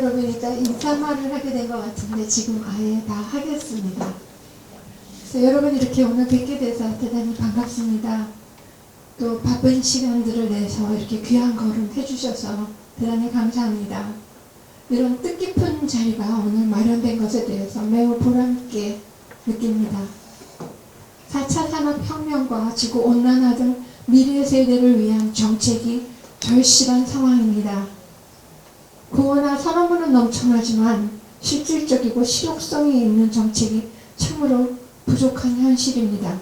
여러분 일단 인사말을 하게 된 것 같은데 지금 아예 다 하겠습니다. 그래서 여러분 이렇게 오늘 뵙게 돼서 대단히 반갑습니다. 또 바쁜 시간들을 내서 이렇게 귀한 걸음 해주셔서 대단히 감사합니다. 이런 뜻깊은 자리가 오늘 마련된 것에 대해서 매우 보람있게 느낍니다. 4차 산업혁명과 지구온난화 등 미래 세대를 위한 정책이 절실한 상황입니다. 구호나 선언문은 넘쳐나지만 실질적이고 실용성이 있는 정책이 참으로 부족한 현실입니다.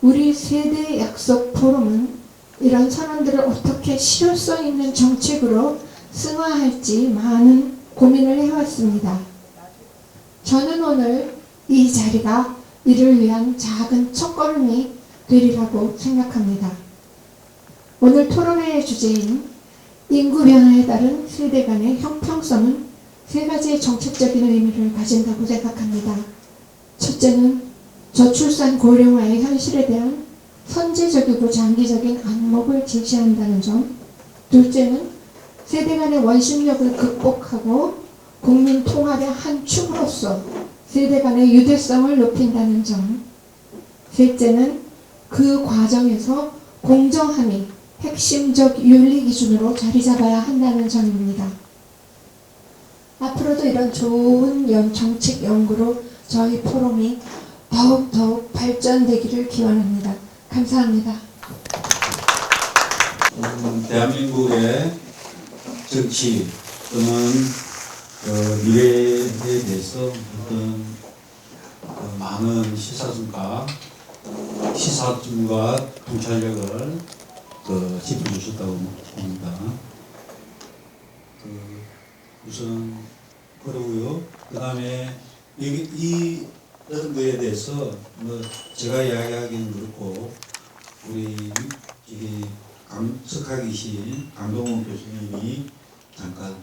우리 세대 약속 포럼은 이런 선언들을 어떻게 실효성 있는 정책으로 승화할지 많은 고민을 해왔습니다. 저는 오늘 이 자리가 이를 위한 작은 첫걸음이 되리라고 생각합니다. 오늘 토론회의 주제인 인구 변화에 따른 세대 간의 형평성은 세 가지의 정책적인 의미를 가진다고 생각합니다. 첫째는 저출산 고령화의 현실에 대한 선제적이고 장기적인 안목을 제시한다는 점. 둘째는 세대 간의 원심력을 극복하고 국민 통합의 한 축으로서 세대 간의 유대성을 높인다는 점. 셋째는 그 과정에서 공정함이 핵심적 윤리 기준으로 자리 잡아야 한다는 점입니다. 앞으로도 이런 좋은 정책 연구로 저희 포럼이 더욱 발전되기를 기원합니다. 감사합니다. 대한민국의 정치 또는 미래에 대해서 어떤 많은 시사점과 통찰력을 짚어주셨다고 봅니다. 우선 그러고요. 그 다음에 이런 거에 대해서 제가 이야기하기는 그렇고 우리 석학이신 강동원 교수님이 잠깐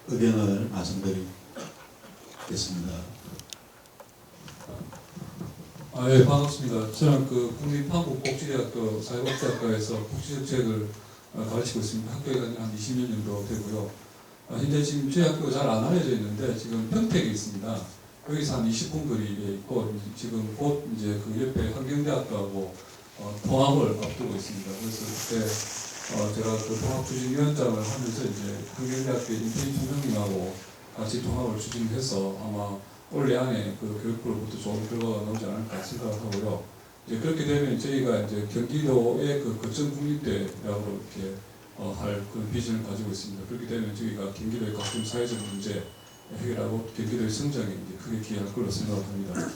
의견을 말씀드리겠습니다. 예, 반갑습니다. 저는 국립한국복지대학교 사회복지학과에서 복지정책을 가르치고 있습니다. 학교에 다닌 한 20년 정도 되고요. 현재 지금 저희 학교가 잘 안 알려져 있는데 지금 평택에 있습니다. 여기서 한 20분 거리에 있고 지금 곧 이제 그 옆에 환경대학교하고 통합을 앞두고 있습니다. 그래서 그때 제가 그 통합추진위원장을 하면서 이제 환경대학교 임태희 총장님하고 같이 통합을 추진해서 아마 올 내안에 그 교육부로부터 좋은 결과가 나오지 않을까 생각을 하고요. 이제 그렇게 되면 저희가 이제 경기도의 그 거점 국립대라고 이렇게 할 그런 비전을 가지고 있습니다. 그렇게 되면 저희가 경기도의 각종 사회적 문제 해결하고 경기도의 성장에 이제 크게 기여할 걸로 생각합니다.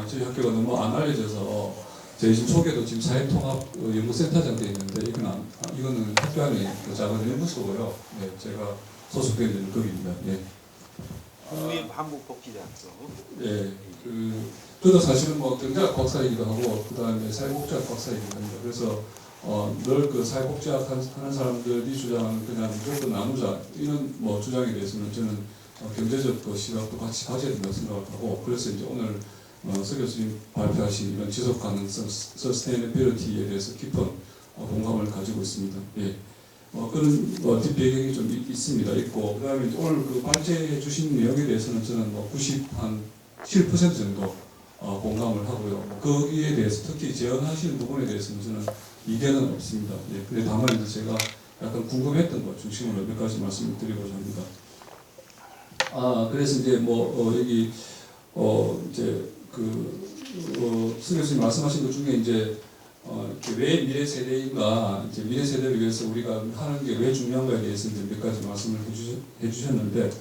저희 학교가 너무 안 알려져서 저희 지금 소개도 지금 사회통합연구센터장 돼 있는데 이거는 학교 안에 그 작은 연구소고요. 네, 제가 소속되어 있는 거기입니다. 예. 국립한국복지대학교. 예, 저도 사실은 경제학 박사이기도 하고 그 다음에 사회복지학 박사이기도 합니다. 그래서 늘 그 사회복지학 하는 사람들이 주장하는 그냥 무조건 나누자 이런 주장에 대해서는 저는 경제적 그 시각도 같이 가져야 된다고 생각을 하고 그래서 이제 오늘 서 교수님 발표하신 이런 지속 가능성 서스테이너빌리티에 대해서 깊은 공감을 가지고 있습니다. 예. 그런 뒷배경이 좀 있습니다. 있고 그다음에 오늘 그 발제해 주신 내용에 대해서는 저는 97% 정도 공감을 하고요. 거기에 대해서 특히 제언하시는 부분에 대해서는 저는 이견은 없습니다. 예. 근데 다만 이제 제가 약간 궁금했던 것 중심으로 몇 가지 말씀을 드리고자 합니다. 그래서 이제 여기 이제 서 교수님 말씀하신 것 중에 이제 왜 미래 세대인가, 이제 미래 세대를 위해서 우리가 하는 게 왜 중요한가에 대해서 이제 몇 가지 말씀을 해주셨는데,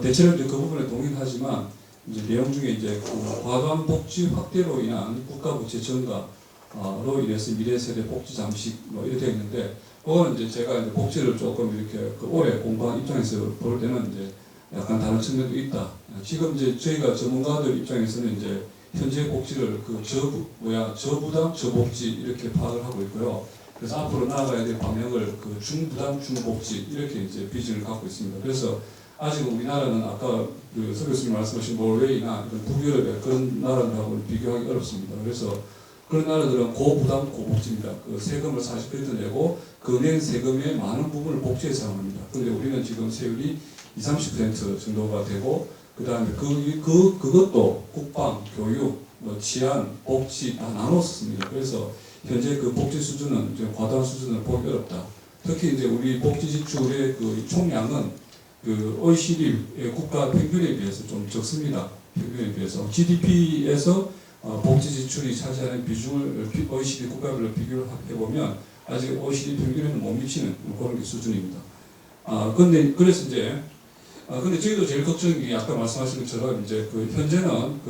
대체로 이제 그 부분에 동의하지만, 이제 내용 중에 이제 과도한 복지 확대로 인한 국가 부채 증가로 인해서 미래 세대 복지 잠식 이렇게 되어 있는데, 그거는 이제 제가 이제 복지를 조금 이렇게 오래 공부한 입장에서 볼 때는 이제 약간 다른 측면도 있다. 지금 이제 저희가 전문가들 입장에서는 이제 현재 복지를 저부담, 저복지 이렇게 파악을 하고 있고요. 그래서 앞으로 나아가야 될 방향을 중부담, 중복지 이렇게 이제 비전을 갖고 있습니다. 그래서 아직 우리나라는 아까 서 교수님 말씀하신 노르웨이나 이런 북유럽의 그런 나라들하고는 비교하기 어렵습니다. 그래서 그런 나라들은 고부담 고복지입니다. 그 세금을 40% 내고 그 낸 세금의 많은 부분을 복지에 사용합니다. 그런데 우리는 지금 세율이 20, 30% 정도가 되고 그 다음에 그것도 국방, 교육, 뭐 치안, 복지 다 나눠서 씁니다. 그래서 현재 그 복지 수준은 좀 과다한 수준을 보기 어렵다. 특히 이제 우리 복지 지출의 그 총량은 그 OECD의 국가 평균에 비해서 좀 적습니다. 평균에 비해서 GDP에서 복지 지출이 차지하는 비중을 OECD 국가별로 비교를 해보면 아직 OECD 평균에는 못 미치는 그런 수준입니다. 그래서 이제 근데 저희도 제일 걱정인 게 아까 말씀하신 것처럼 이제 그 현재는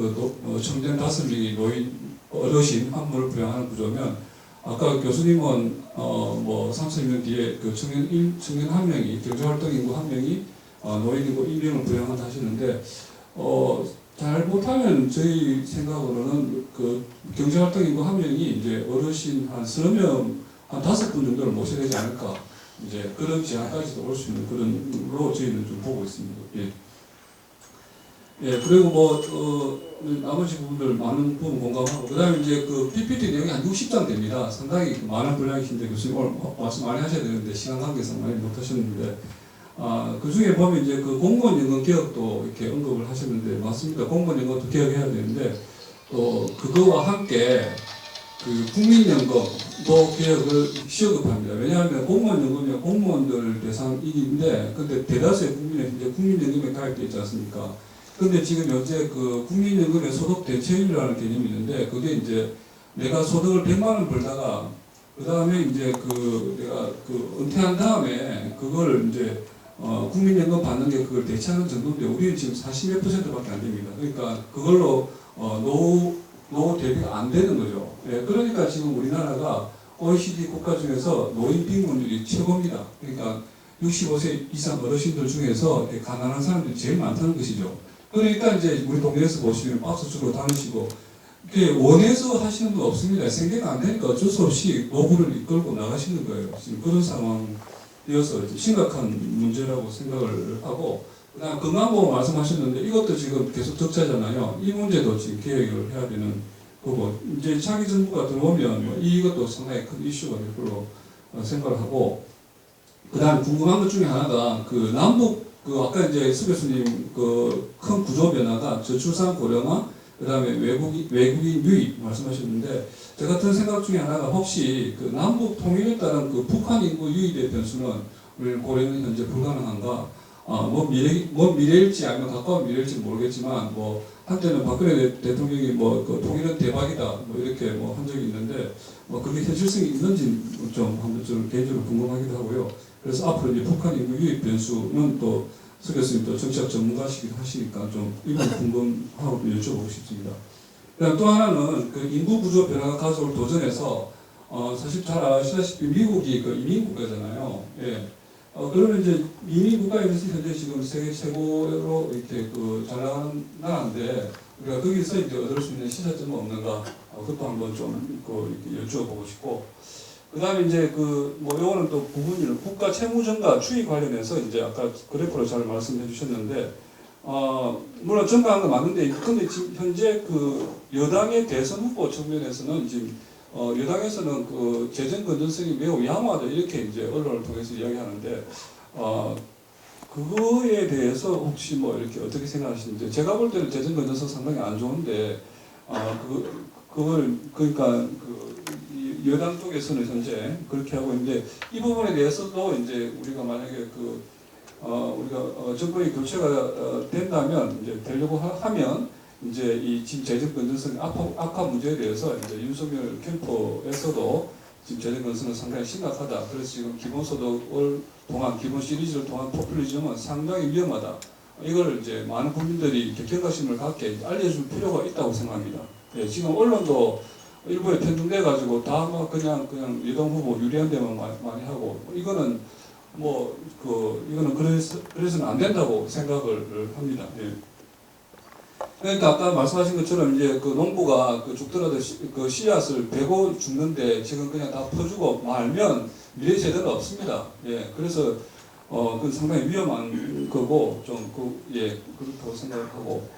청년 5명이 노인 어르신 한 분을 부양하는 구조면 아까 교수님은 뭐 30년 뒤에 그 청년 한 명이 경제활동 인구 한 명이 노인 인구 1명을 부양한다 하시는데 잘못하면 저희 생각으로는 그 경제활동 인구 한 명이 이제 어르신 한 30명 한 5분 정도를 모셔야 되지 않을까. 이제 그런 제한까지도 올 수 있는 그런 로 저희는 좀 보고 있습니다. 예. 예, 그리고 나머지 부분들 많은 부분 공감하고, 그 다음에 이제 그 PPT 내용이 한 60장 됩니다. 상당히 많은 분량이신데 교수님 오늘 말씀 많이 하셔야 되는데 시간 관계상 많이 못 하셨는데, 그 중에 보면 이제 그 공무원연금 개혁도 이렇게 언급을 하셨는데, 맞습니다. 공무원연금도 개혁해야 되는데, 또 그거와 함께 그 국민연금도 개혁을 시급합니다. 왜냐하면 공무원연금이 공무원들 대상이긴데, 근데 대다수의 국민은 이제 국민연금에 가입되어 있지 않습니까? 근데 지금 현재 그 국민연금의 소득 대체율이라는 개념이 있는데, 그게 이제 내가 소득을 100만 원 벌다가, 그 다음에 이제 내가 은퇴한 다음에 그걸 이제 국민연금 받는 게 그걸 대체하는 정도인데, 우리는 지금 40몇 %밖에 안 됩니다. 그러니까 그걸로 노후 대비가 안 되는 거죠. 예, 그러니까 지금 우리나라가 OECD 국가 중에서 노인 빈곤율이 최고입니다. 그러니까 65세 이상 어르신들 중에서 가난한 사람들이 제일 많다는 것이죠. 그러니까 이제 우리 동네에서 보시면 박스 주로 다니시고, 이게 원해서 하시는 분 없습니다. 생계가 안 되니까 어쩔 수 없이 노후를 이끌고 나가시는 거예요. 지금 그런 상황이어서 심각한 문제라고 생각을 하고, 그다음 건강보험 말씀하셨는데 이것도 지금 계속 적자잖아요. 이 문제도 지금 개혁을 해야 되는 거고, 이제 차기 정부가 들어오면 이것도 상당히 큰 이슈가 될 걸로 생각을 하고, 그다음 궁금한 것 중에 하나가 그 남북 아까 이제 수 교수님 큰 구조 변화가 저출산 고령화, 그다음에 외국인 유입 말씀하셨는데, 제 같은 생각 중에 하나가 혹시 그 남북 통일에 따른 그 북한 인구 유입의 변수는 우리 고려는 현재 불가능한가? 먼 미래일지 아니면 가까운 미래일지 모르겠지만, 한때는 박근혜 대통령이 통일은 대박이다 이렇게 한 적이 있는데, 그게 현실성이 있는지 좀 한번 좀 개인적으로 궁금하기도 하고요. 그래서 앞으로 이제 북한 인구 유입 변수는 또 수 교수님도 정치학 전문가시기도 하시니까 좀 이걸 궁금하고 여쭤보고 싶습니다. 그다음 또 하나는 그 인구 구조 변화가 가져올 도전에서 사실 잘 아시다시피 미국이 그 이민 국가잖아요. 예. 그러면 이제 이민 국가에서 현재 지금 세계 최고로 이렇게 잘 나가는 나라인데, 우리가 거기서 이제 얻을 수 있는 시사점은 없는가? 그것도 한번 좀 이렇게 여쭤보고 싶고, 그 다음에 이제 요거는 또 부분이 국가 채무 증가 추이 관련해서 이제 아까 그래프로 잘 말씀해 주셨는데, 물론 증가한 건 맞는데, 근데 지금 현재 여당의 대선 후보 측면에서는 지금 여당에서는 재정 건전성이 매우 양호하다 이렇게 이제 언론을 통해서 이야기하는데, 그거에 대해서 혹시 이렇게 어떻게 생각하시는지. 제가 볼 때는 재정 건전성 상당히 안 좋은데, 그러니까 여당 쪽에서는 현재 그렇게 하고 있는데, 이 부분에 대해서도 이제 우리가 만약에 우리가 정권이 교체가 된다면, 이제 되려고 하면, 이제 이 지금 재정 건전성 악화 문제에 대해서 이제 윤석열 캠프에서도 지금 재정 건전성은 상당히 심각하다. 그래서 지금 기본소득을 통한 기본 시리즈를 통한 포퓰리즘은 상당히 위험하다. 이걸 이제 많은 국민들이 경각심을 갖게 알려줄 필요가 있다고 생각합니다. 예, 지금 언론도 일부에 편중돼 가지고 다 그냥 여당 후보 유리한 데만 많이 하고, 이거는 이거는 그래서는 안 된다고 생각을 합니다. 예. 그러니까 아까 말씀하신 것처럼 이제 농부가 죽더라도 씨앗을 베고 죽는데, 지금 그냥 다 퍼주고 말면 미래 세대가 없습니다. 예, 그래서 그건 상당히 위험한 거고, 좀 그렇다고 생각하고,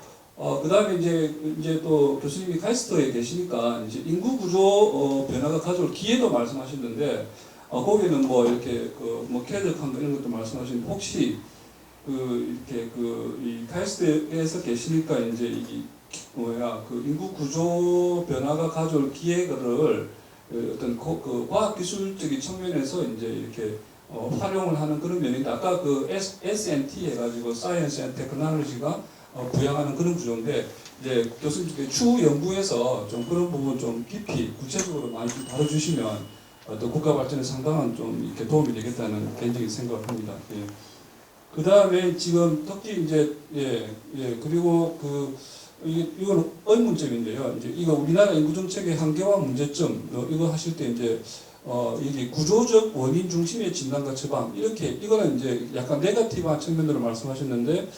그다음에 이제 또 교수님이 카이스트에 계시니까 이제 인구 구조 변화가 가져올 기회도 말씀하셨는데 거기는 뭐 이렇게 뭐 쾌적한 거 이런 것도 말씀하시는데 혹시 이렇게 이 카이스트에서 계시니까 이제 인구 구조 변화가 가져올 기회를 어떤 과학 기술적인 측면에서 이제 이렇게 활용을 하는 그런 면인데 아까 S&T 해가지고 Science and Technology가 부양하는 그런 구조인데 이제 교수님께 추후 연구에서 좀 그런 부분 좀 깊이 구체적으로 많이 좀 다뤄주시면 또 국가 발전에 상당한 좀 이렇게 도움이 되겠다는 개인적인 생각을 합니다. 예. 그 다음에 지금 특히 이제 그리고 이건 의문점인데요. 이제 이거 우리나라 인구 정책의 한계와 문제점 이거 하실 때 이제 이게 구조적 원인 중심의 진단과 처방 이거는 이제 약간 네거티브한 측면으로 말씀하셨는데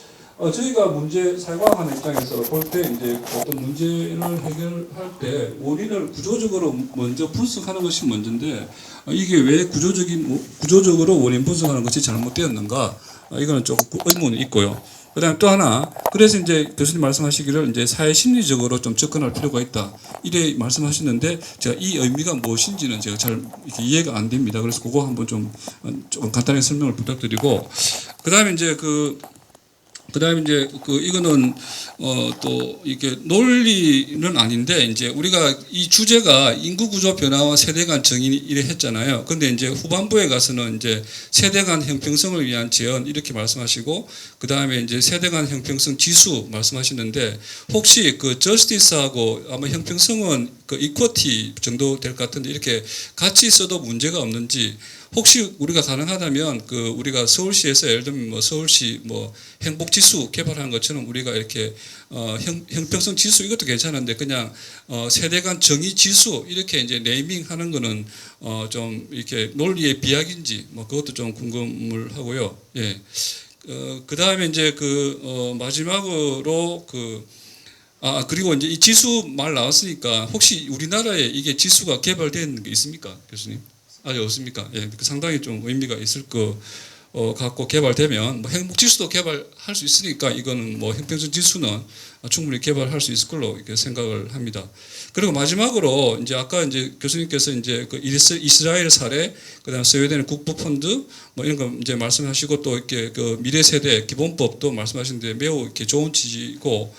저희가 문제 살과하는 입장에서 볼 때 이제 어떤 문제를 해결할 때 원인을 구조적으로 먼저 분석하는 것이 먼저인데 이게 왜 구조적으로 원인 분석하는 것이 잘못되었는가 이거는 조금 의문이 있고요. 그다음 또 하나 그래서 이제 교수님 말씀하시기를 이제 사회 심리적으로 좀 접근할 필요가 있다 이래 말씀하셨는데 제가 이 의미가 무엇인지는 제가 잘 이해가 안 됩니다. 그래서 그거 한번 좀 간단하게 설명을 부탁드리고 그다음에 이제 이거는 또 이게 논리는 아닌데 이제 우리가 이 주제가 인구 구조 변화와 세대 간 정의 이래 했잖아요. 근데 이제 후반부에 가서는 이제 세대 간 형평성을 위한 제언 이렇게 말씀하시고 그다음에 이제 세대 간 형평성 지수 말씀하시는데 혹시 저스티스하고 아마 형평성은 이퀄티 정도 될 것 같은데 이렇게 같이 써도 문제가 없는지 혹시 우리가 가능하다면 우리가 서울시에서 예를 들면 뭐 서울시 뭐 행복지수 개발하는 것처럼 우리가 이렇게 형평성 지수 이것도 괜찮은데 그냥 세대 간 정의 지수 이렇게 이제 네이밍하는 거는 좀 이렇게 논리의 비약인지 뭐 그것도 좀 궁금을 하고요. 예. 그다음에 이제 마지막으로 그리고 이제 이 지수 말 나왔으니까 혹시 우리나라에 이게 지수가 개발된 게 있습니까, 교수님? 아직 없습니까? 예, 상당히 좀 의미가 있을 것 같고 개발되면 뭐 행복지수도 개발할 수 있으니까 이거는 뭐 형평성 지수는 충분히 개발할 수 있을 걸로 이렇게 생각을 합니다. 그리고 마지막으로 이제 아까 이제 교수님께서 이제 이스라엘 사례, 그다음 스웨덴의 국부 펀드 뭐 이런 거 이제 말씀하시고 또 이렇게 미래 세대 기본법도 말씀하시는데 매우 이렇게 좋은 취지고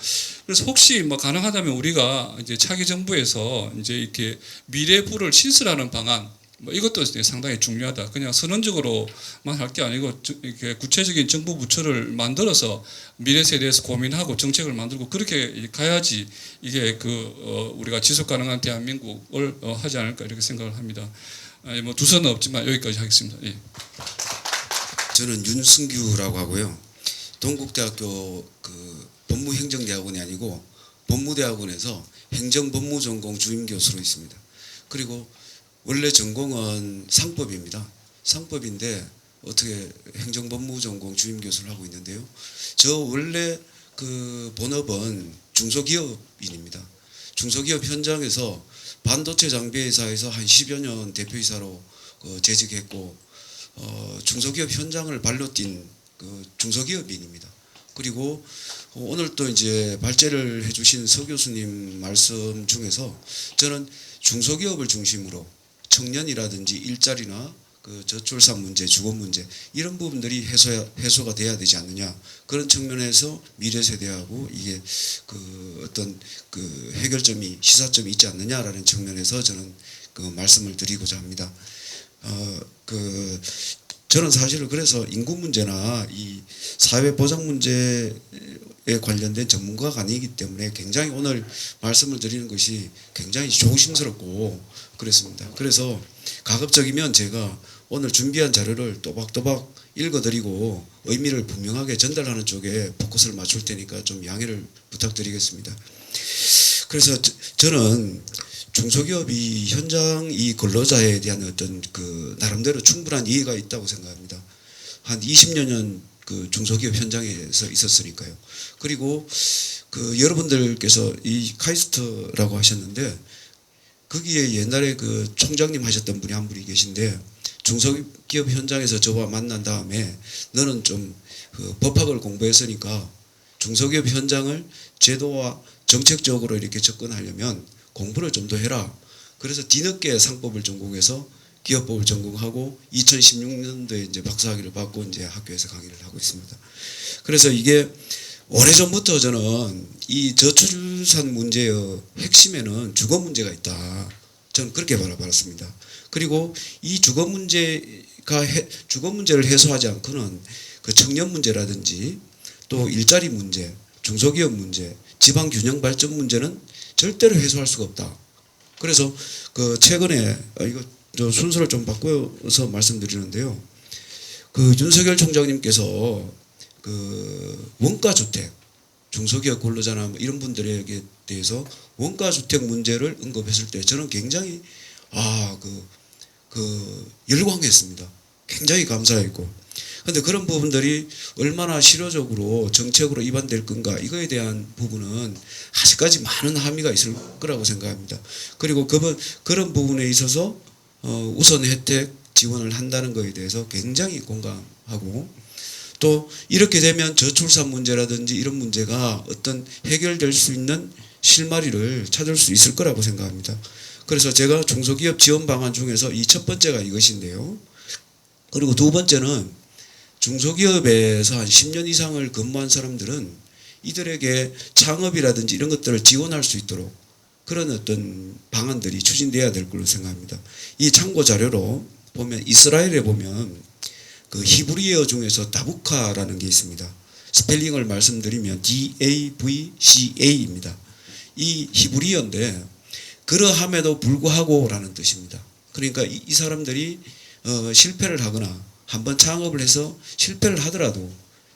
그래서 혹시 뭐 가능하다면 우리가 이제 차기 정부에서 이제 이렇게 미래부를 신설하는 방안 뭐 이것도 상당히 중요하다. 그냥 선언적으로만 할 게 아니고 이렇게 구체적인 정부 부처를 만들어서 미래 세대에서 고민하고 정책을 만들고 그렇게 가야지 이게 우리가 지속 가능한 대한민국을 하지 않을까 이렇게 생각을 합니다. 뭐 두서는 없지만 여기까지 하겠습니다. 예. 저는 윤승규라고 하고요. 동국대학교 법무행정대학원이 아니고 법무대학원에서 행정법무전공 주임교수로 있습니다. 그리고 원래 전공은 상법입니다. 상법인데 어떻게 행정법무전공 주임교수를 하고 있는데요. 저 원래 본업은 중소기업인입니다. 중소기업 현장에서 반도체 장비회사에서 한 10여 년 대표이사로 재직했고 중소기업 현장을 발로 뛴 중소기업인입니다. 그리고 오늘 또 이제 발제를 해주신 서 교수님 말씀 중에서 저는 중소기업을 중심으로 청년이라든지 일자리나 저출산 문제, 주거 문제 이런 부분들이 해소가 돼야 되지 않느냐 그런 측면에서 미래 세대하고 이게 어떤 해결점이 시사점이 있지 않느냐라는 측면에서 저는 말씀을 드리고자 합니다. 저는 사실은 그래서 인구 문제나 이 사회 보장 문제에 관련된 전문가가 아니기 때문에 굉장히 오늘 말씀을 드리는 것이 굉장히 조심스럽고 그랬습니다. 그래서 가급적이면 제가 오늘 준비한 자료를 또박또박 읽어드리고 의미를 분명하게 전달하는 쪽에 포커스를 맞출 테니까 좀 양해를 부탁드리겠습니다. 그래서 저는 중소기업이 현장 이 근로자에 대한 어떤 나름대로 충분한 이해가 있다고 생각합니다. 한 20여 년 중소기업 현장에서 있었으니까요. 그리고 여러분들께서 이 카이스트라고 하셨는데 거기에 옛날에 총장님 하셨던 분이 한 분이 계신데 중소기업 현장에서 저와 만난 다음에 너는 좀 법학을 공부했으니까 중소기업 현장을 제도와 정책적으로 이렇게 접근하려면 공부를 좀 더 해라. 그래서 뒤늦게 상법을 전공해서 기업법을 전공하고 2016년도에 이제 박사학위를 받고 이제 학교에서 강의를 하고 있습니다. 그래서 이게 오래전부터 저는 이 저출산 문제의 핵심에는 주거 문제가 있다. 저는 그렇게 바라봤습니다. 그리고 이 주거 문제를 해소하지 않고는 그 청년 문제라든지 또 일자리 문제, 중소기업 문제, 지방 균형 발전 문제는 절대로 해소할 수가 없다. 그래서 그 최근에 이거 저 순서를 좀 바꿔서 말씀드리는데요. 그 윤석열 총장님께서 그 원가주택, 중소기업 근로자나 뭐 이런 분들에게 대해서 원가주택 문제를 언급했을 때 저는 굉장히 열광했습니다. 굉장히 감사했고. 그런데 그런 부분들이 얼마나 실효적으로 정책으로 입안될 건가 이거에 대한 부분은 아직까지 많은 함의가 있을 거라고 생각합니다. 그리고 그런 부분에 있어서 우선 혜택 지원을 한다는 것에 대해서 굉장히 공감하고 또 이렇게 되면 저출산 문제라든지 이런 문제가 어떤 해결될 수 있는 실마리를 찾을 수 있을 거라고 생각합니다. 그래서 제가 중소기업 지원 방안 중에서 이 첫 번째가 이것인데요. 그리고 두 번째는 중소기업에서 한 10년 이상을 근무한 사람들은 이들에게 창업이라든지 이런 것들을 지원할 수 있도록 그런 어떤 방안들이 추진돼야 될 걸로 생각합니다. 이 참고 자료로 보면 이스라엘에 보면 그 히브리어 중에서 다부카라는 게 있습니다. 스펠링을 말씀드리면 DAVCA입니다. 이 히브리어인데 그러함에도 불구하고라는 뜻입니다. 그러니까 이 사람들이 실패를 하거나 한번 창업을 해서 실패를 하더라도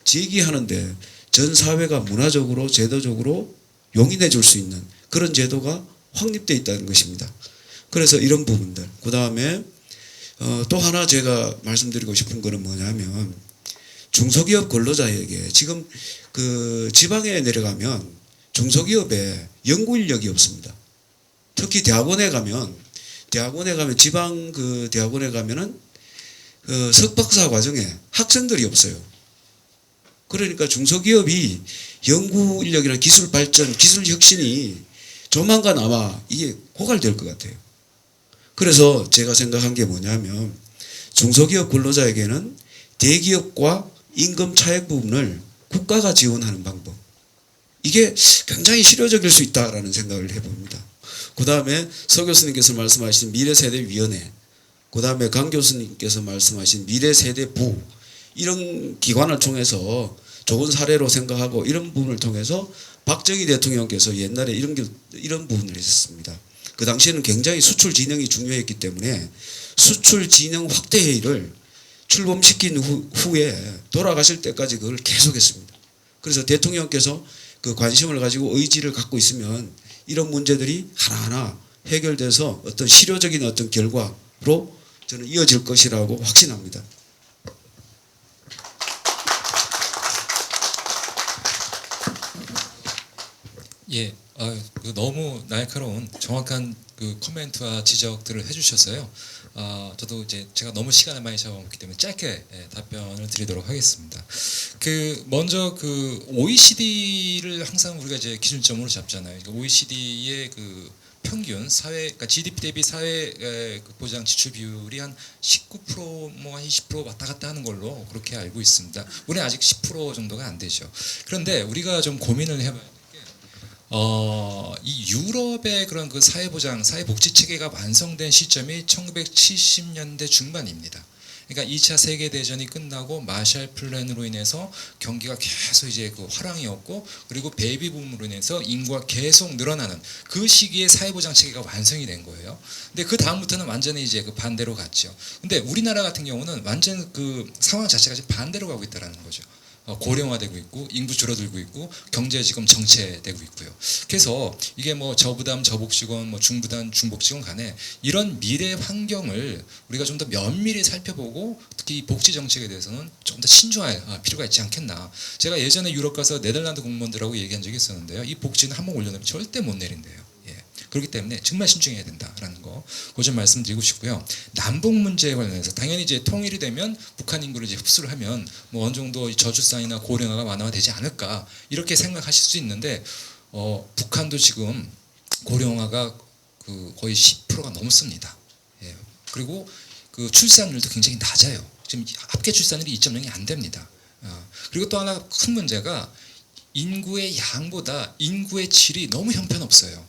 재기하는데 전 사회가 문화적으로 제도적으로 용인해 줄 수 있는 그런 제도가 확립되어 있다는 것입니다. 그래서 이런 부분들. 그 다음에 또 하나 제가 말씀드리고 싶은 거는 뭐냐면 중소기업 근로자에게 지금 그 지방에 내려가면 중소기업에 연구 인력이 없습니다. 특히 대학원에 가면 지방 그 대학원에 가면은 석박사 과정에 학생들이 없어요. 그러니까 중소기업이 연구 인력이나 기술 발전, 기술 혁신이 조만간 아마 이게 고갈될 것 같아요. 그래서 제가 생각한 게 뭐냐면 중소기업 근로자에게는 대기업과 임금 차액 부분을 국가가 지원하는 방법. 이게 굉장히 실효적일 수 있다라는 생각을 해봅니다. 그 다음에 서 교수님께서 말씀하신 미래세대위원회, 그 다음에 강 교수님께서 말씀하신 미래세대부 이런 기관을 통해서 좋은 사례로 생각하고 이런 부분을 통해서 박정희 대통령께서 옛날에 이런 부분을 했었습니다. 그 당시에는 굉장히 수출 진흥이 중요했기 때문에 수출 진흥 확대 회의를 출범시킨 후에 돌아가실 때까지 그걸 계속했습니다. 그래서 대통령께서 그 관심을 가지고 의지를 갖고 있으면 이런 문제들이 하나하나 해결돼서 어떤 실효적인 어떤 결과로 저는 이어질 것이라고 확신합니다. 예, 너무 날카로운 정확한 그 코멘트와 지적들을 해주셔서요. 저도 이제 제가 너무 시간을 많이 잡아먹기 때문에 짧게 답변을 드리도록 하겠습니다. 먼저 그 OECD를 항상 우리가 이제 기준점으로 잡잖아요. OECD의 그 평균 그러니까 GDP 대비 사회 보장 지출 비율이 한 19% 뭐 한 20% 왔다 갔다 하는 걸로 그렇게 알고 있습니다. 우리는 아직 10% 정도가 안 되죠. 그런데 우리가 좀 고민을 해봐야 될 게, 이 유럽의 그런 그 사회복지 체계가 완성된 시점이 1970년대 중반입니다. 그러니까 2차 세계대전이 끝나고 마샬 플랜으로 인해서 경기가 계속 이제 그 화랑이었고, 그리고 베이비붐으로 인해서 인구가 계속 늘어나는 그 시기에 사회보장 체계가 완성이 된 거예요. 근데 그 다음부터는 완전히 이제 그 반대로 갔죠. 근데 우리나라 같은 경우는 완전 그 상황 자체가 지금 반대로 가고 있다는 거죠. 고령화되고 있고 인구 줄어들고 있고 경제 지금 정체되고 있고요. 그래서 이게 뭐 저부담 저복지원 뭐 중부담 중복지원 간에 이런 미래 환경을 우리가 좀 더 면밀히 살펴보고 특히 이 복지 정책에 대해서는 좀 더 신중할 필요가 있지 않겠나. 제가 예전에 유럽 가서 네덜란드 공무원들하고 얘기한 적이 있었는데요. 이 복지는 한번 올려놓으면 절대 못 내린대요. 예. 그렇기 때문에 정말 신중해야 된다라는 거. 있어서 그 점 말씀드리고 싶고요. 남북 문제에 관련해서 당연히 이제 통일이 되면 북한 인구를 이제 흡수를 하면 뭐 어느 정도 저출산이나 고령화가 완화가 되지 않을까 이렇게 생각하실 수 있는데 북한도 지금 고령화가 그 거의 10%가 넘습니다. 예. 그리고 그 출산율도 굉장히 낮아요. 지금 합계 출산율이 2.0이 안 됩니다. 그리고 또 하나 큰 문제가 인구의 양보다 인구의 질이 너무 형편없어요.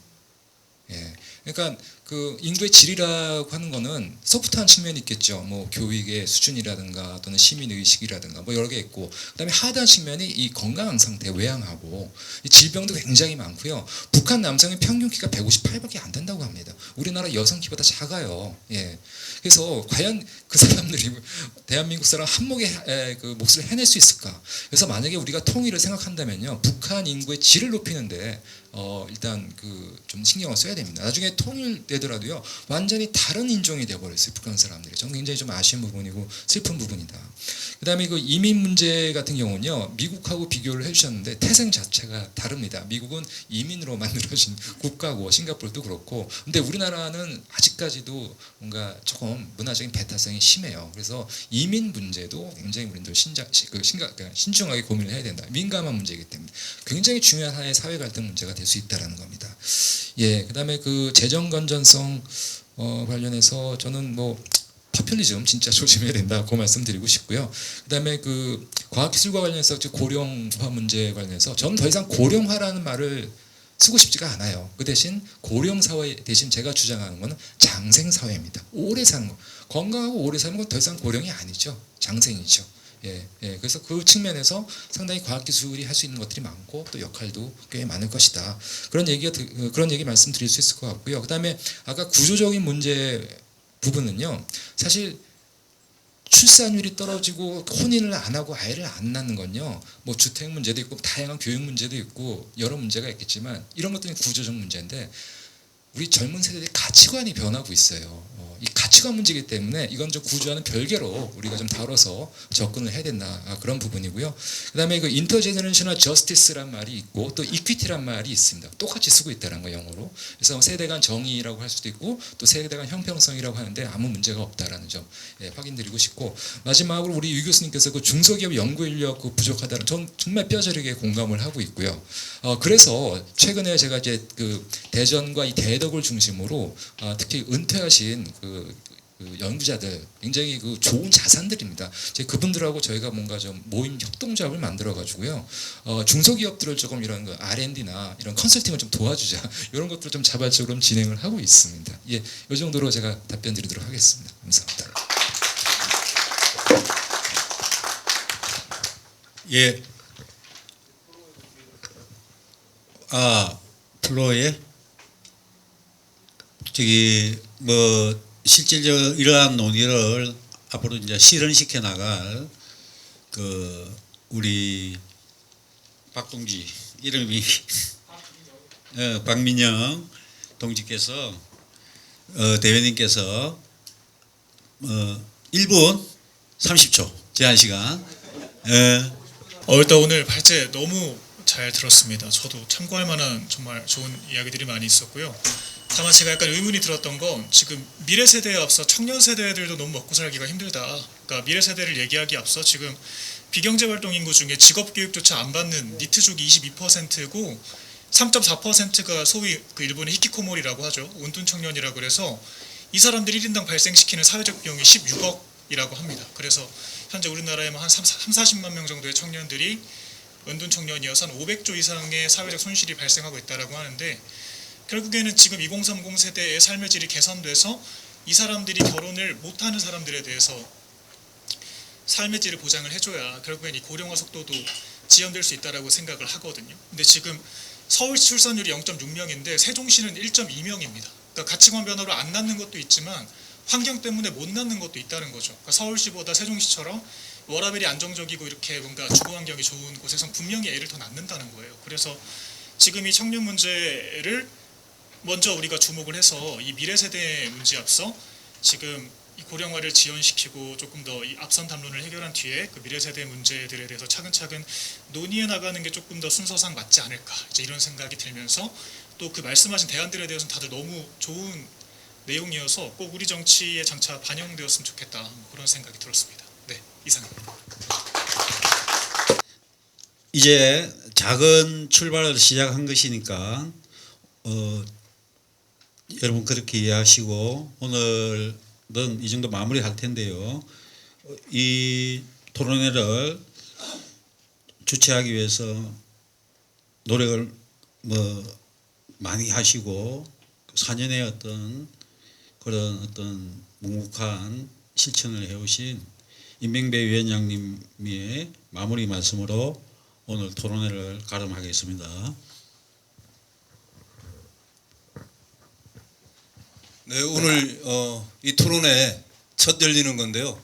예. 그러니까 그 인구의 질이라고 하는 거는 소프트한 측면이 있겠죠. 뭐 교육의 수준이라든가 또는 시민 의식이라든가 뭐 여러 개 있고, 그다음에 하드한 측면이 이 건강 상태, 외양하고 이 질병도 굉장히 많고요. 북한 남성의 평균 키가 158밖에 안 된다고 합니다. 우리나라 여성 키보다 작아요. 예. 그래서 과연 그 사람들이 대한민국 사람 한몫의 그 몫을 해낼 수 있을까? 그래서 만약에 우리가 통일을 생각한다면요, 북한 인구의 질을 높이는데 일단 그 좀 신경을 써야 됩니다. 나중에 통일되더라도요, 완전히 다른 인종이 되어버렸어요, 북한 사람들이. 저는 굉장히 좀 아쉬운 부분이고 슬픈 부분이다. 그다음에 그 이민 문제 같은 경우는요, 미국하고 비교를 해주셨는데 태생 자체가 다릅니다. 미국은 이민으로 만들어진 국가고 싱가포르도 그렇고, 근데 우리나라는 아직까지도 뭔가 조금 문화적인 배타성이 심해요. 그래서 이민 문제도 굉장히 우리들 신중하게 고민을 해야 된다. 민감한 문제이기 때문에 굉장히 중요한 하나의 사회 갈등 문제가 될 수 있다라는 겁니다. 예, 그다음에 그 재정 건전성 관련해서 저는 뭐 파퓰리즘 진짜 조심해야 된다, 그 말씀드리고 싶고요. 그다음에 그 과학기술과 관련해서 고령화 문제 관련해서 저는 더 이상 고령화라는 말을 쓰고 싶지가 않아요. 그 대신 고령사회 대신 제가 주장하는 것은 장생사회입니다. 오래 사는 거, 건강하고 오래 사는 건 더 이상 고령이 아니죠. 장생이죠. 예, 그래서 그 측면에서 상당히 과학기술이 할 수 있는 것들이 많고 또 역할도 꽤 많을 것이다. 그런 얘기 말씀드릴 수 있을 것 같고요. 그다음에 아까 구조적인 문제 부분은요, 사실 출산율이 떨어지고 혼인을 안 하고 아이를 안 낳는 건요, 뭐 주택 문제도 있고 다양한 교육 문제도 있고 여러 문제가 있겠지만 이런 것들은 구조적 문제인데 우리 젊은 세대의 가치관이 변하고 있어요. 이 가치관 문제이기 때문에 이건 좀 구조와는 별개로 우리가 좀 다뤄서 접근을 해야 된다, 그런 부분이고요. 그다음에 그 인터제너레이셔널 저스티스란 말이 있고 또 이퀴티란 말이 있습니다. 똑같이 쓰고 있다는 거, 영어로. 그래서 세대 간 정의라고 할 수도 있고 또 세대 간 형평성이라고 하는데 아무 문제가 없다라는 점 확인드리고 싶고, 마지막으로 우리 유 교수님께서 그 중소기업 연구 인력 부족하다는, 전 정말 뼈저리게 공감을 하고 있고요. 그래서 최근에 제가 이제 그 대전과 이 대덕을 중심으로 특히 은퇴하신 그 연구자들, 굉장히 그 좋은 자산들입니다. 그분들하고 저희가 뭔가 좀 모임 협동조합을 만들어 가지고요, 중소기업들을 조금 이런 거 R&D나 이런 컨설팅을 좀 도와주자, 이런 것들을 좀 자발적으로 진행을 하고 있습니다. 예, 이 정도로 제가 답변 드리도록 하겠습니다. 감사합니다. 예. 플로에 저기 뭐 실질적으로 이러한 논의를 앞으로 이제 실현시켜 나갈 그 우리 박동지 이름이 박민영 동지께서 대변인께서 1분 30초 제한 시간. 일단 오늘 발제 너무 잘 들었습니다. 저도 참고할 만한 정말 좋은 이야기들이 많이 있었고요. 다만 제가 약간 의문이 들었던 건, 지금 미래 세대에 앞서 청년 세대들도 너무 먹고 살기가 힘들다. 그러니까 미래 세대를 얘기하기 앞서 지금 비경제활동 인구 중에 직업교육조차 안 받는 니트족이 22%고 3.4%가 소위 그 일본의 히키코모리라고 하죠. 온둔 청년이라고 그래서 이 사람들이 1인당 발생시키는 사회적 비용이 16억이라고 합니다. 그래서 현재 우리나라에만 한 40만 명 정도의 청년들이 은둔 청년이어서 한 500조 이상의 사회적 손실이 발생하고 있다고 하는데, 결국에는 지금 2030 세대의 삶의 질이 개선돼서 이 사람들이 결혼을 못하는 사람들에 대해서 삶의 질을 보장을 해줘야 결국엔 이 고령화 속도도 지연될 수 있다고 생각을 하거든요. 근데 지금 서울시 출산율이 0.6명인데 세종시는 1.2명입니다. 그러니까 가치관 변화로 안 낳는 것도 있지만 환경 때문에 못 낳는 것도 있다는 거죠. 그러니까 서울시보다 세종시처럼 워라밸이 안정적이고 이렇게 뭔가 주거 환경이 좋은 곳에선 분명히 애를 더 낳는다는 거예요. 그래서 지금 이 청년 문제를 먼저 우리가 주목을 해서 이 미래 세대 문제 앞서 지금 이 고령화를 지연시키고 조금 더 이 앞선 담론을 해결한 뒤에 그 미래 세대 문제들에 대해서 차근차근 논의해 나가는 게 조금 더 순서상 맞지 않을까, 이제 이런 생각이 들면서, 또 그 말씀하신 대안들에 대해서는 다들 너무 좋은 내용이어서 꼭 우리 정치에 장차 반영되었으면 좋겠다 그런 생각이 들었습니다. 네, 이상입니다. 이제 작은 출발을 시작한 것이니까 여러분 그렇게 이해하시고 오늘은 이 정도 마무리할 텐데요. 이 토론회를 주최하기 위해서 노력을 많이 하시고 4년의 어떤 묵묵한 실천을 해오신 임명배 위원장님의 마무리 말씀으로 오늘 토론회를 가름하겠습니다. 네, 오늘 이 토론회 첫 열리는 건데요.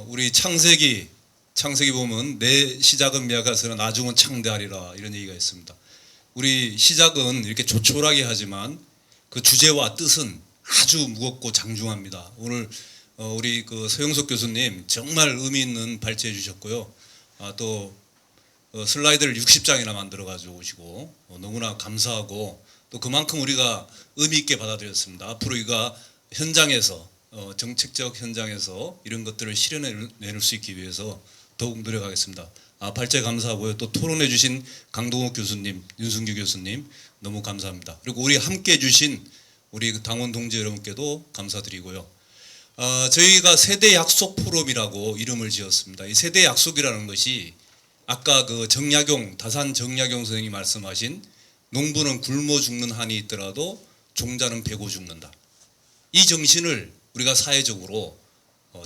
우리 창세기 보면 내 시작은 미약하으나 나중은 창대하리라 이런 얘기가 있습니다. 우리 시작은 이렇게 조촐하게 하지만 그 주제와 뜻은 아주 무겁고 장중합니다. 오늘 우리 그 서영석 교수님 정말 의미 있는 발제해 주셨고요. 또 슬라이드를 60장이나 만들어 가지고 오시고 너무나 감사하고 또 그만큼 우리가 의미 있게 받아들였습니다. 앞으로 우리가 현장에서 정책적 현장에서 이런 것들을 실현해낼 수 있기 위해서 더욱 노력하겠습니다. 발제 감사하고요. 또 토론해 주신 강동욱 교수님, 윤순규 교수님 너무 감사합니다. 그리고 우리 함께해 주신 우리 당원 동지 여러분께도 감사드리고요. 저희가 세대 약속 포럼이라고 이름을 지었습니다. 이 세대 약속이라는 것이 아까 그 다산 정약용 선생님이 말씀하신 농부는 굶어 죽는 한이 있더라도 종자는 베고 죽는다. 이 정신을 우리가 사회적으로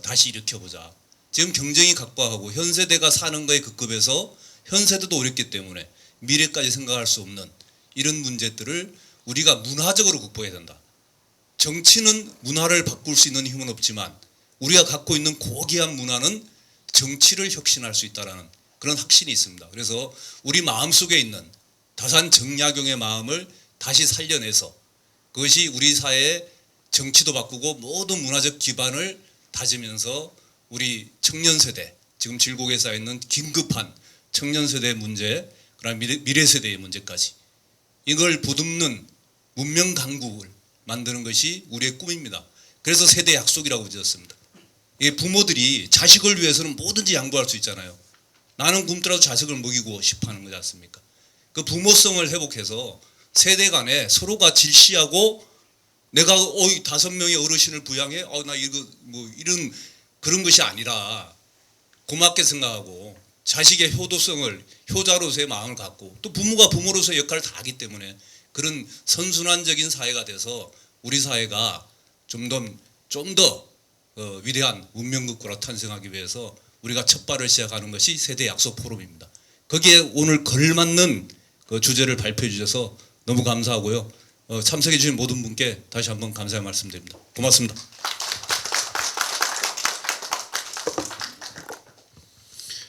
다시 일으켜보자. 지금 경쟁이 각박하고 현 세대가 사는 거에 급급해서 현 세대도 어렵기 때문에 미래까지 생각할 수 없는 이런 문제들을 우리가 문화적으로 극복해야 된다. 정치는 문화를 바꿀 수 있는 힘은 없지만 우리가 갖고 있는 고귀한 문화는 정치를 혁신할 수 있다는 그런 확신이 있습니다. 그래서 우리 마음속에 있는 다산 정약용의 마음을 다시 살려내서 그것이 우리 사회의 정치도 바꾸고 모든 문화적 기반을 다지면서 우리 청년 세대, 지금 질곡에 쌓여있는 긴급한 청년 세대의 문제, 그다음 미래 세대의 문제까지 이걸 보듬는 문명 강국을 만드는 것이 우리의 꿈입니다. 그래서 세대 약속이라고 지었습니다. 이게 부모들이 자식을 위해서는 뭐든지 양보할 수 있잖아요. 나는 굶더라도 자식을 먹이고 싶어 하는 거지 않습니까? 그 부모성을 회복해서 세대 간에 서로가 질시하고 내가 5명의 어르신을 부양해? 나 이거 이런 그런 것이 아니라 고맙게 생각하고 자식의 효자로서의 마음을 갖고 또 부모가 부모로서의 역할을 다 하기 때문에 그런 선순환적인 사회가 돼서 우리 사회가 좀 더 위대한 문명국가로 탄생하기 위해서 우리가 첫 발을 시작하는 것이 세대 약속 포럼입니다. 거기에 오늘 걸맞는 그 주제를 발표해 주셔서 너무 감사하고요. 참석해 주신 모든 분께 다시 한번 감사의 말씀드립니다. 고맙습니다.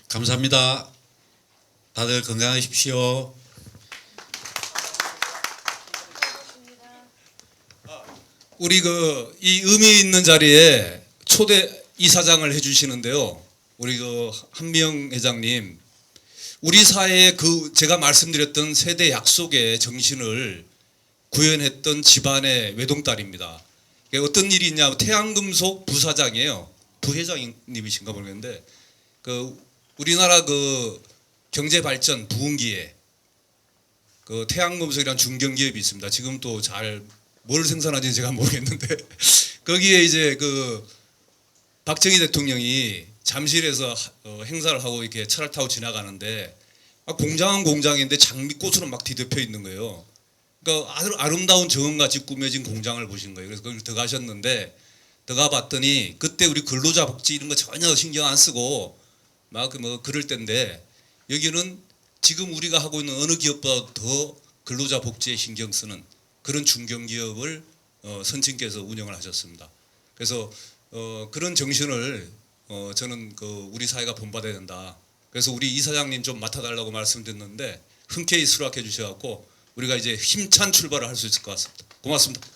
감사합니다. 다들 건강하십시오. 우리 이 의미 있는 자리에 초대 이사장을 해주시는데요. 우리 한미영 회장님, 우리 사회의 제가 말씀드렸던 세대 약속의 정신을 구현했던 집안의 외동딸입니다. 어떤 일이 있냐면 태양금속 부사장이에요. 부회장님이신가 모르겠는데 우리나라 경제발전 부흥기에 태양금속이라는 중견기업이 있습니다. 지금 또 뭘 생산하는지 제가 모르겠는데 거기에 이제 박정희 대통령이 잠실에서 행사를 하고 이렇게 차를 타고 지나가는데 공장은 공장인데 장미꽃으로 막 뒤덮여 있는 거예요. 그러니까 아름다운 정원같이 꾸며진 공장을 보신 거예요. 그래서 거기 들어가셨는데 들어가 봤더니 그때 우리 근로자 복지 이런 거 전혀 신경 안 쓰고 막 그럴 때인데 여기는 지금 우리가 하고 있는 어느 기업보다 더 근로자 복지에 신경 쓰는 그런 중견기업을 선친께서 운영을 하셨습니다. 그래서 그런 정신을 저는 우리 사회가 본받아야 된다. 그래서 우리 이사장님 좀 맡아달라고 말씀드렸는데 흔쾌히 수락해 주셔갖고 우리가 이제 힘찬 출발을 할 수 있을 것 같습니다. 고맙습니다.